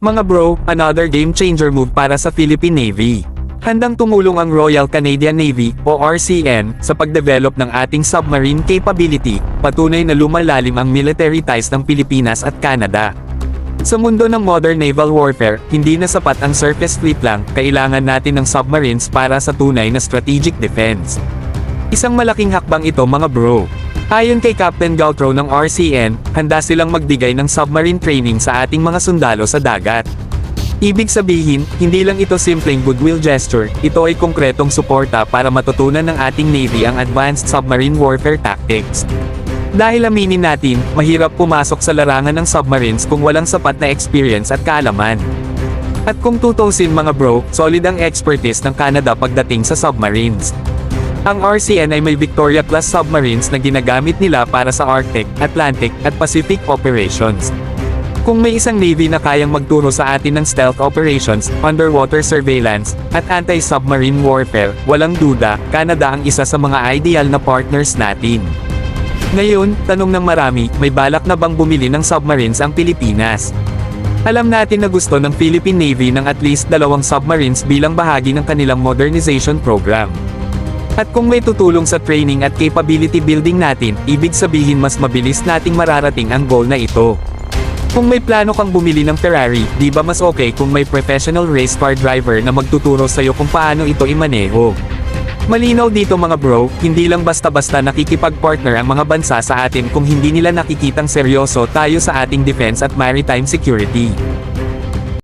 Mga bro, another game changer move para sa Philippine Navy. Handang tumulong ang Royal Canadian Navy o RCN sa pagdevelop ng ating submarine capability, patunay na lumalalim ang military ties ng Pilipinas at Canada. Sa mundo ng modern naval warfare, hindi na sapat ang surface fleet lang, kailangan natin ng submarines para sa tunay na strategic defense. Isang malaking hakbang ito mga bro. Ayon kay Captain Galtro ng RCN, handa silang magbigay ng submarine training sa ating mga sundalo sa dagat. Ibig sabihin, hindi lang ito simpleng goodwill gesture, ito ay konkretong suporta para matutunan ng ating Navy ang advanced submarine warfare tactics. Dahil aminin natin, mahirap pumasok sa larangan ng submarines kung walang sapat na experience at kaalaman. At kung tutusin mga bro, solid ang expertise ng Canada pagdating sa submarines. Ang RCN ay may Victoria-class submarines na ginagamit nila para sa Arctic, Atlantic, at Pacific operations. Kung may isang Navy na kayang magturo sa atin ng stealth operations, underwater surveillance, at anti-submarine warfare, walang duda, Canada ang isa sa mga ideal na partners natin. Ngayon, tanong ng marami, may balak na bang bumili ng submarines ang Pilipinas? Alam natin na gusto ng Philippine Navy ng at least 2 submarines bilang bahagi ng kanilang modernization program. At kung may tutulong sa training at capability building natin, ibig sabihin mas mabilis nating mararating ang goal na ito. Kung may plano kang bumili ng Ferrari, di ba mas okay kung may professional race car driver na magtuturo sa'yo kung paano ito imaneho? Malinaw dito mga bro, hindi lang basta-basta nakikipag-partner ang mga bansa sa atin kung hindi nila nakikitang seryoso tayo sa ating defense at maritime security.